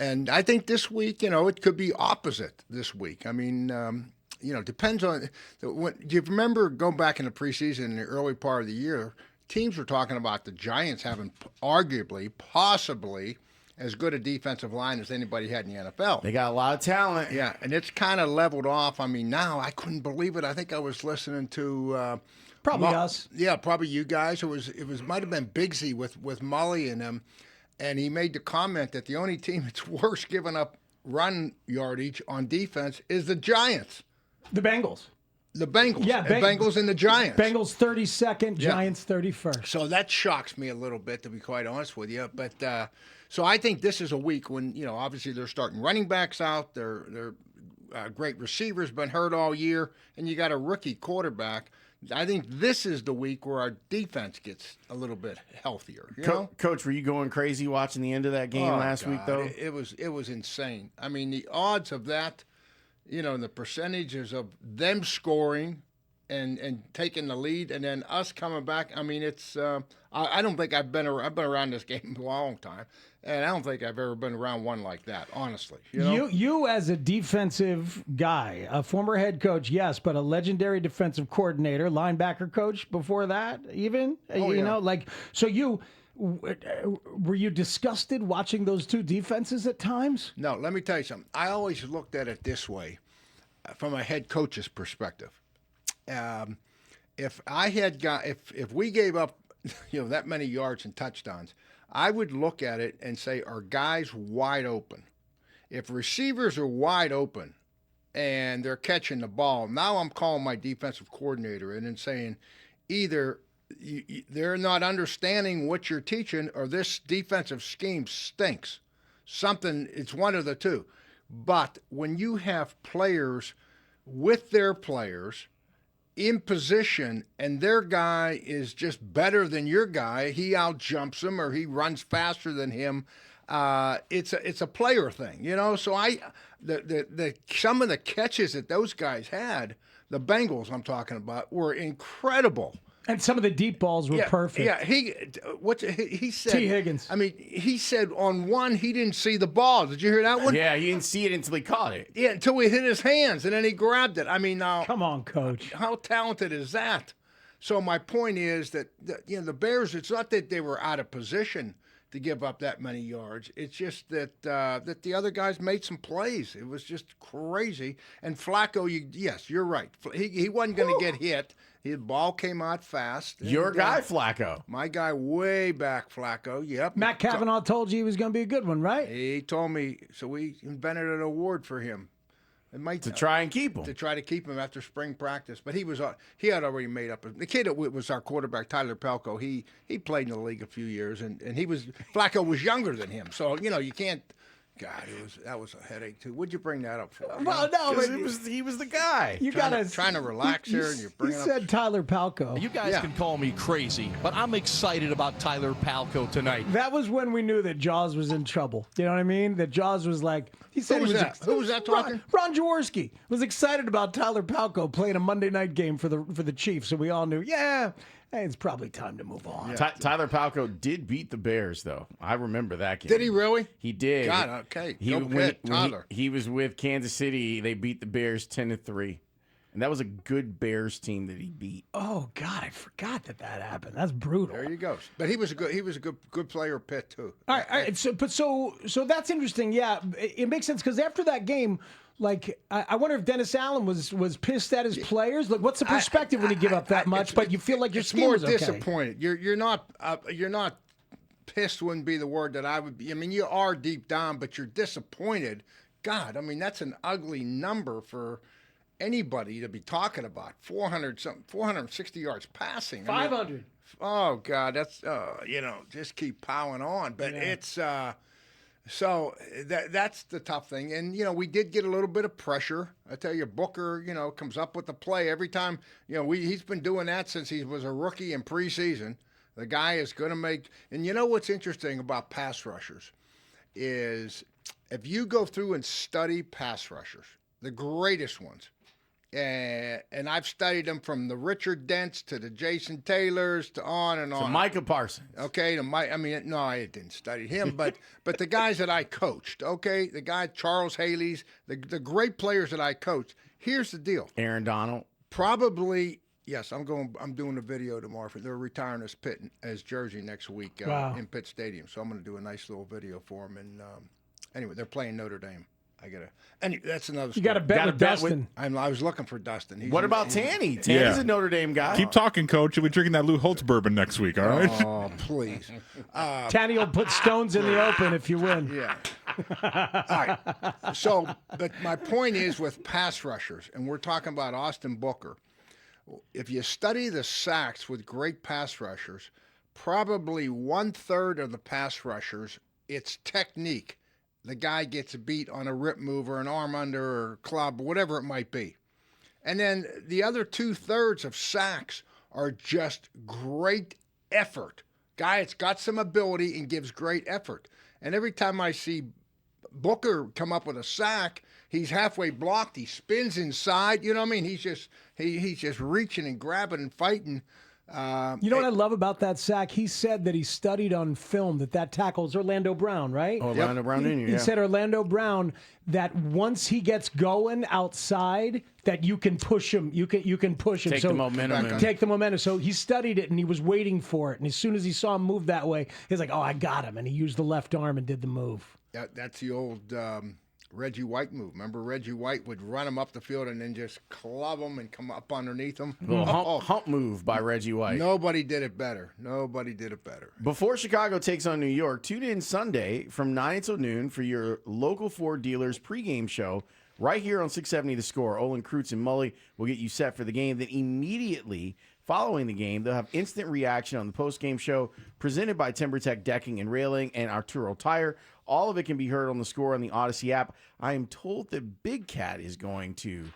And I think this week, it could be opposite this week. I mean, depends on do you remember going back in the preseason in the early part of the year, teams were talking about the Giants having arguably, possibly as good a defensive line as anybody had in the NFL. They got a lot of talent. Yeah, and it's kind of leveled off. I mean, now I couldn't believe it. I think I was listening to probably us. Yeah, probably you guys. It might have been Bigsy with Mully and them, and he made the comment that the only team that's worse giving up run yardage on defense is the Giants. The Bengals. The Bengals. Yeah, Bengals and the Giants. Bengals 32nd, Giants 31st. So that shocks me a little bit, to be quite honest with you. But so I think this is a week when, obviously they're starting running backs out. They're great receivers, been hurt all year, and you got a rookie quarterback. I think this is the week where our defense gets a little bit healthier. Coach, were you going crazy watching the end of that game last week, though? It was insane. I mean, the odds of that, the percentages of them scoring and taking the lead, and then us coming back. I mean, it's. I don't think I've been around this game a long time, and I don't think I've ever been around one like that. Honestly, you as a defensive guy, a former head coach, yes, but a legendary defensive coordinator, linebacker coach before that, even. So you. Were you disgusted watching those two defenses at times? No, let me tell you something. I always looked at it this way, from a head coach's perspective. If we gave up, that many yards and touchdowns, I would look at it and say, are guys wide open? If receivers are wide open and they're catching the ball, now I'm calling my defensive coordinator in and saying, either they're not understanding what you're teaching, or this defensive scheme stinks. It's one of the two. But when you have players with their players in position and their guy is just better than your guy, he outjumps him or he runs faster than him, it's a player thing, So some of the catches that those guys had, the Bengals I'm talking about, were incredible. And some of the deep balls were perfect. Yeah, he said. T. Higgins. I mean, he said on one he didn't see the ball. Did you hear that one? Yeah, he didn't see it until he caught it. Yeah, until he hit his hands and then he grabbed it. I mean, now come on, Coach. How talented is that? So my point is that the Bears. It's not that they were out of position to give up that many yards. It's just that that the other guys made some plays. It was just crazy. And Flacco, yes, you're right. He wasn't going to get hit. His ball came out fast. Your guy, Flacco. My guy way back, Flacco. Yep. Matt Cavanaugh told you he was going to be a good one, right? He told me. So we invented an award for him. To try and keep him. To try to keep him after spring practice. But he had already made up. The kid that was our quarterback, Tyler Palko, he played in the league a few years, and Flacco was younger than him. So, you can't. God, that was a headache too. What'd you bring that up for? Well, no, but he was the guy. You trying to relax here, and you're bringing up. You said Tyler Palko. You guys can call me crazy, but I'm excited about Tyler Palko tonight. That was when we knew that Jaws was in trouble. You know what I mean? That Jaws was like. He said Who was that talking? Ron Jaworski was excited about Tyler Palko playing a Monday night game for the Chiefs, so we all knew, hey, it's probably time to move on. Yeah. Tyler Palko did beat the Bears, though. I remember that game. Did he really? He did. God, okay. Tyler. He was with Kansas City. They beat the Bears 10-3. And that was a good Bears team that he beat. Oh God, I forgot that happened. That's brutal. There you go. But he was a good player, Pitt too. All right. So that's interesting. Yeah, it makes sense because after that game, like I wonder if Dennis Allen was pissed at his players. Like, what's the perspective when you give up that much, but you feel like your scheme is okay? Disappointed. You're not pissed. Wouldn't be the word that I would be. I mean, you are deep down, but you're disappointed. God, I mean, that's an ugly number for anybody to be talking about. 460 yards passing. 500. Oh God, that's just keep piling on. But it's so that's the tough thing. And we did get a little bit of pressure. I tell you, Booker, comes up with the play every time. He's been doing that since he was a rookie in preseason. The guy is going to make. And what's interesting about pass rushers is if you go through and study pass rushers, the greatest ones. And I've studied them from the Richard Dents to the Jason Taylors to on and on. So Micah Parsons. Okay, no, I didn't study him, but the guys that I coached, okay, the guy Charles Haley's, the great players that I coached. Here's the deal. Aaron Donald. Probably, yes. I'm doing a video tomorrow. They're retiring as jersey next week in Pitt Stadium, so I'm going to do a nice little video for them. And anyway, they're playing Notre Dame. That's another story. You got to bet with Dustin. I was looking for Dustin. What about Tanny? Tanny's a Notre Dame guy. Keep talking, Coach. We'll be drinking that Lou Holtz bourbon next week, all right? Oh, please. Tanny will put stones in the open if you win. Yeah. All right. So, but my point is with pass rushers, and we're talking about Austin Booker, if you study the sacks with great pass rushers, probably 1/3 of the pass rushers, it's technique. The guy gets beat on a rip move or an arm under or club, whatever it might be. And then the other 2/3 of sacks are just great effort. Guy that's got some ability and gives great effort. And every time I see Booker come up with a sack, he's halfway blocked. He spins inside. You know what I mean? He's just reaching and grabbing and fighting. You know what I love about that sack? He said that he studied on film that tackles Orlando Brown, right? Orlando Brown Jr., He said Orlando Brown, that once he gets going outside, that you can push him. You can push him. Take the momentum. Take the momentum. So he studied it, and he was waiting for it. And as soon as he saw him move that way, he's like, oh, I got him. And he used the left arm and did the move. That's the old Reggie White move. Remember, Reggie White would run him up the field and then just club him and come up underneath him. Little hump move by Reggie White. Nobody did it better. Before Chicago takes on New York, tune in Sunday from 9 until noon for your local Ford dealers pregame show right here on 670 The Score. Olin Kreutz and Mully will get you set for the game. Then immediately following the game, they'll have instant reaction on the postgame show presented by TimberTech Decking and Railing and Arturo Tire. All of it can be heard on the Score on the Odyssey app. I am told that Big Cat is going to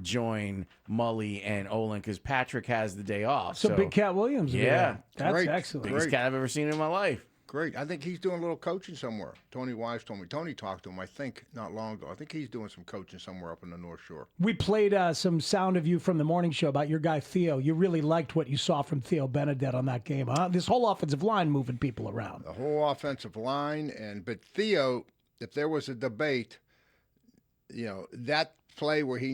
join Mully and Olin because Patrick has the day off. So Big Cat Williams. Yeah. That's Great. excellent. Biggest cat I've ever seen in my life. Great. I think he's doing a little coaching somewhere. Tony Wise told me. Tony talked to him, I think, not long ago. I think he's doing some coaching somewhere up in the North Shore. We played some sound of you from the morning show about your guy Theo. You really liked what you saw from Theo Benedette on that game, huh? This whole offensive line moving people around. The whole offensive line, but Theo, if there was a debate, that play where he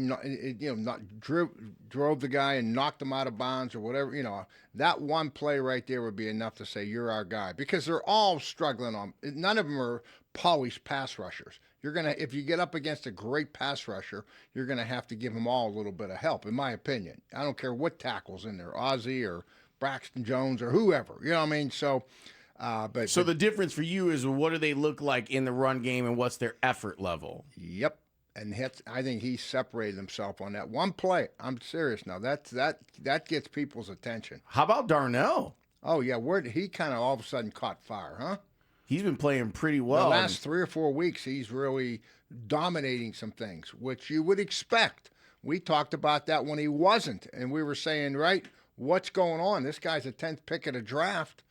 drove the guy and knocked him out of bounds or whatever, that one play right there would be enough to say you're our guy, because they're all struggling on. None of them are polished pass rushers. If you get up against a great pass rusher, you're gonna have to give them all a little bit of help, in my opinion. I don't care what tackle's in there, Ozzie or Braxton Jones or whoever. You know what I mean? So. So the difference for you is what do they look like in the run game and what's their effort level? Yep. And I think he separated himself on that one play. I'm serious now. That gets people's attention. How about Darnell? Oh, yeah. He kind of all of a sudden caught fire, huh? He's been playing pretty well. The last 3 or 4 weeks, he's really dominating some things, which you would expect. We talked about that when he wasn't, and we were saying, right, what's going on? This guy's a 10th pick of the draft.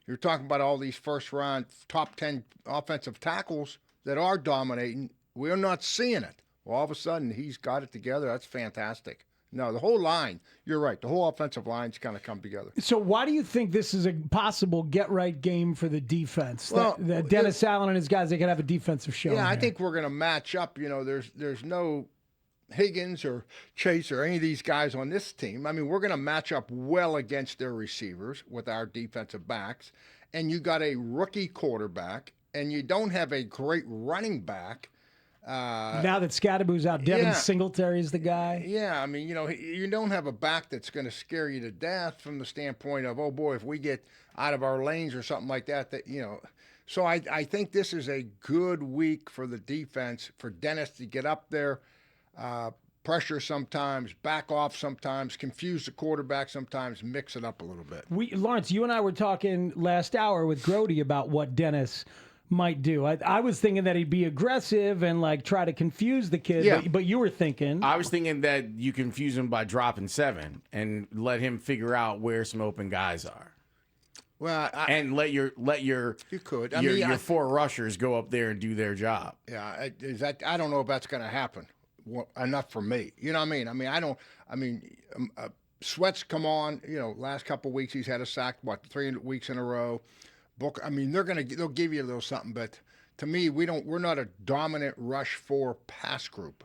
You're talking about all these first-round top 10 offensive tackles that are dominating. We're not seeing it. Well, all of a sudden, he's got it together. That's fantastic. No, the whole line, you're right. The whole offensive line's kind of come together. So why do you think this is a possible get-right game for the defense? Well, that Dennis Allen and his guys, they can have a defensive show. Yeah, I think we're going to match up. There's no Higgins or Chase or any of these guys on this team. I mean, we're going to match up well against their receivers with our defensive backs. And you got a rookie quarterback, and you don't have a great running back. Now that Scadaboo's out, Devin Singletary's the guy. Yeah, I mean, you don't have a back that's going to scare you to death from the standpoint of, oh boy, if we get out of our lanes or something like that. So I think this is a good week for the defense, for Dennis to get up there, pressure sometimes, back off sometimes, confuse the quarterback sometimes, mix it up a little bit. Lawrence, you and I were talking last hour with Grote about what Dennis might do. I was thinking that he'd be aggressive and try to confuse the kid, but you were thinking. I was thinking that you confuse him by dropping 7 and let him figure out where some open guys are. Well, and let your you could. Your 4 rushers go up there and do their job. Yeah, I don't know if that's going to happen. enough for me. You know what I mean? I mean, Sweat's come on. Last couple of weeks he's had a sack. 3 weeks in a row. Book. I mean, they'll give you a little something, but to me, we're not a dominant rush 4 pass group.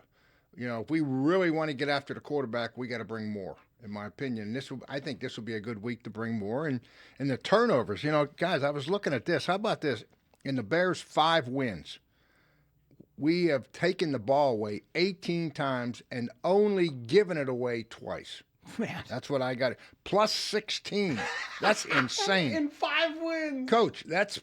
If we really want to get after the quarterback, we got to bring more, in my opinion. I think this will be a good week to bring more. And the turnovers, guys, I was looking at this. How about this? In the Bears' 5 wins, we have taken the ball away 18 times and only given it away twice. Man. That's what I got. Plus 16. That's insane. In 5 wins. Coach, that's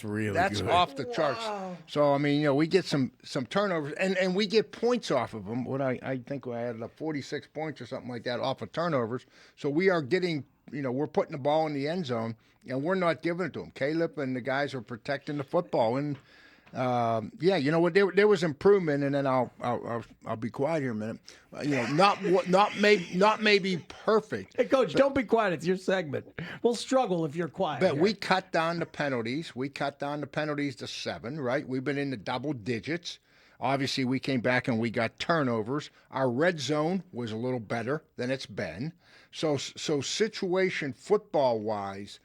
really that's good. off the charts. So I mean, we get some turnovers and we get points off of them. What I think I added up 46 points or something like that off of turnovers. So we are getting, we're putting the ball in the end zone and we're not giving it to them. Caleb and the guys are protecting the football and there was improvement, and then I'll be quiet here a minute. Not maybe perfect. Hey, Coach, don't be quiet. It's your segment. We'll struggle if you're quiet. But here. we cut down the penalties. We cut down the penalties to 7. Right? We've been in the double digits. Obviously, we came back and we got turnovers. Our red zone was a little better than it's been. So situation football wise.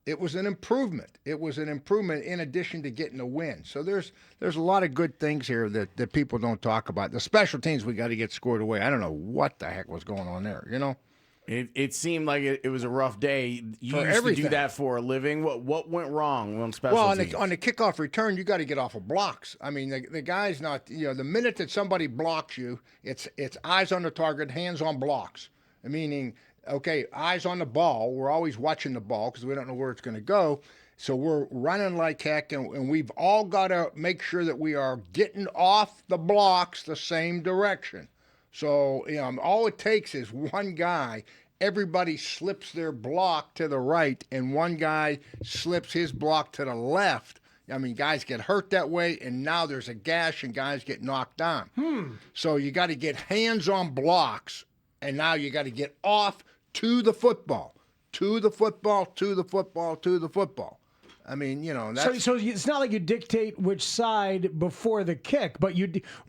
It was an improvement. It was an improvement in addition to getting a win. So there's a lot of good things here that people don't talk about. The special teams, we got to get scored away. I don't know what the heck was going on there, It seemed like it was a rough day. You used to do that for a living. What went wrong on special teams? On the kickoff return, you got to get off of blocks. I mean, the guy's not, the minute that somebody blocks you, it's eyes on the target, hands on blocks. Meaning, okay, eyes on the ball. We're always watching the ball because we don't know where it's going to go. So we're running like heck, and we've all got to make sure that we are getting off the blocks the same direction. So, all it takes is one guy. Everybody slips their block to the right, and one guy slips his block to the left. I mean, guys get hurt that way, and now there's a gash, and guys get knocked down. So you got to get hands on blocks, and now you got to get off to the football, to the football, to the football, to the football. I mean, that's... So it's not like you dictate which side before the kick, but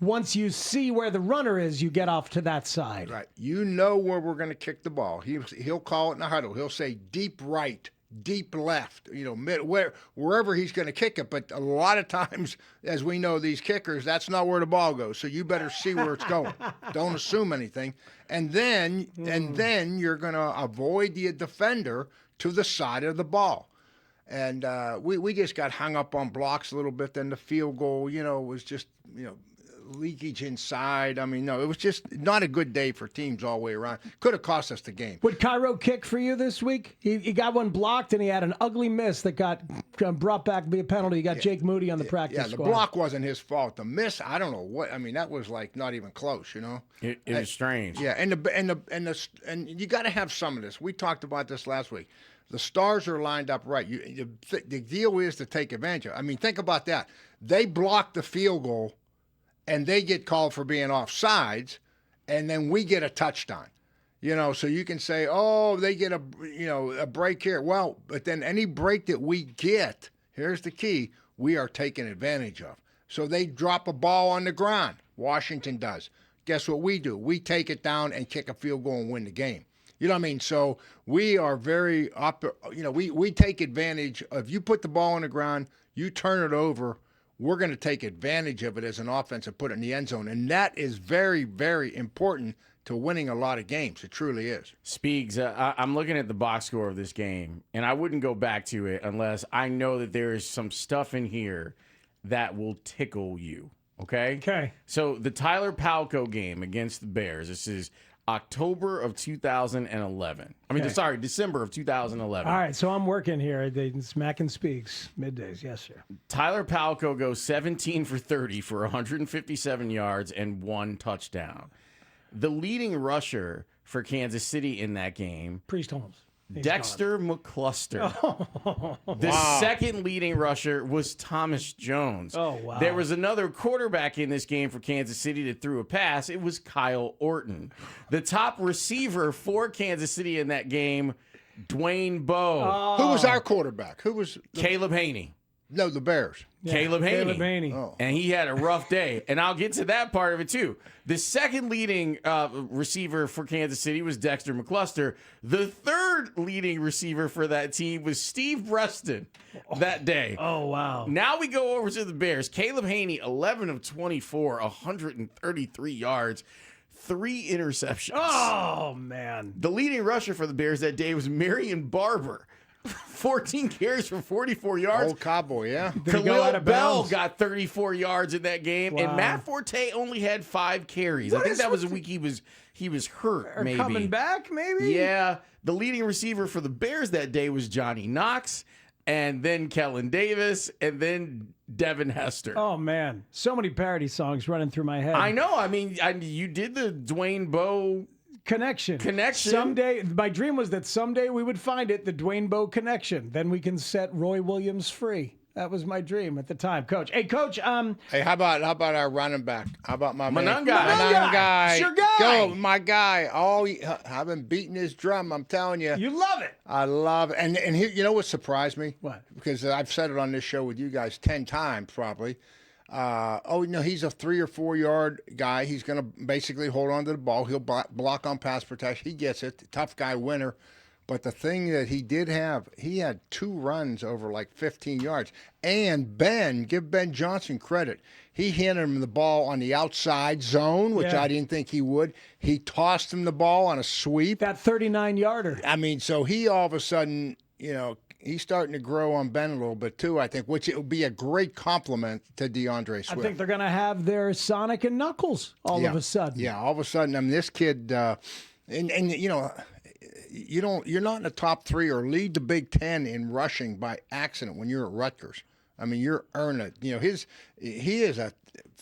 once you see where the runner is, you get off to that side. Right. You know where we're going to kick the ball. He'll call it in the huddle. He'll say deep right, deep left, wherever he's going to kick it. But a lot of times, as we know, these kickers, that's not where the ball goes. So you better see where it's going. Don't assume anything. And then you're going to avoid the defender to the side of the ball. And we just got hung up on blocks a little bit. Then the field goal, was just, leakage inside. I mean, no, it was just not a good day for teams all the way around. Could have cost us the game. Would Cairo kick for you this week? He got one blocked, and he had an ugly miss that got brought back via penalty. He got Jake Moody on the practice squad. Yeah, the block wasn't his fault. The miss, I don't know what. I mean, that was like not even close. It was strange. Yeah, and you got to have some of this. We talked about this last week. The stars are lined up right. The deal is to take advantage of it. I mean, think about that. They block the field goal, and they get called for being offsides, and then we get a touchdown. So you can say, oh, they get a break here. Well, but then any break that we get, here's the key, we are taking advantage of. So they drop a ball on the ground. Washington does. Guess what we do? We take it down and kick a field goal and win the game. You know what I mean? So we are very we take advantage of, you put the ball on the ground, you turn it over, we're going to take advantage of it as an offense and put it in the end zone. And that is very, very important to winning a lot of games. It truly is. Speaks, I'm looking at the box score of this game, and I wouldn't go back to it unless I know that there is some stuff in here that will tickle you. Okay? Okay. So the Tyler Palko game against the Bears, this is October of 2011. December of 2011. All right, so I'm working here. It's Mac and Speaks, middays. Yes, sir. Tyler Palko goes 17 for 30 for 157 yards and 1 touchdown. The leading rusher for Kansas City in that game, Priest Holmes. Dexter McCluster. The second leading rusher was Thomas Jones. Oh, wow. There was another quarterback in this game for Kansas City that threw a pass. It was Kyle Orton. The top receiver for Kansas City in that game, Dwayne Bowe. Who was our quarterback? Who was Caleb Haney. No, the Bears. Yeah, Caleb Haney. Caleb Haney. Oh. And he had a rough day. And I'll get to that part of it, too. The second leading receiver for Kansas City was Dexter McCluster. The third leading receiver for that team was Steve Breston that day. Oh, wow. Now we go over to the Bears. Caleb Haney, 11 of 24, 133 yards, 3 interceptions. Oh, man. The leading rusher for the Bears that day was Marion Barber. 14 carries for 44 yards. Old Cowboy, yeah. Did he go out Khalil of Bell bounds? got 34 yards in that game, and Wow. Matt Forte only had 5 carries. I think that was a week he was hurt, Or maybe. coming back, maybe? Yeah. The leading receiver for the Bears that day was Johnny Knox, and then Kellen Davis, and then Devin Hester. Oh, man. So many parody songs running through my head. I know. I mean, you did the Dwayne Bowe Connection. Connection. Someday, my dream was that someday we would find it, the Dwayne Bowe connection. Then we can set Roy Williams free. That was my dream at the time, Coach. Hey, Coach. Hey, how about our running back? How about my man? Monangai. Monangai. It's your guy. Go, my guy. Oh, I've been beating his drum. I'm telling you. You love it. I love it. And here, you know what surprised me? What? Because I've said it on this show with you guys 10 times probably. He's a 3 or 4 yard guy. He's going to basically hold on to the ball. He'll block on pass protection. He gets it. Tough guy winner. But the thing that he did have, he had 2 runs over like 15 yards. And give Ben Johnson credit. He handed him the ball on the outside zone, which Yeah. I didn't think he would. He tossed him the ball on a sweep. That 39-yarder. I mean, so he all of a sudden, he's starting to grow on Ben a little bit too, I think, which it would be a great compliment to DeAndre Swift. I think they're going to have their Sonic and Knuckles all of a sudden. Yeah, all of a sudden, I mean, this kid, you're not in the top 3 or lead the Big Ten in rushing by accident when you're at Rutgers. I mean, you're earning it. He is a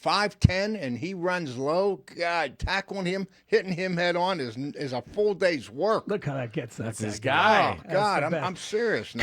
5'10", and he runs low. God, tackling him, hitting him head on is a full day's work. Look how that gets that. That's his guy. guy. God, That's the I'm best. serious now.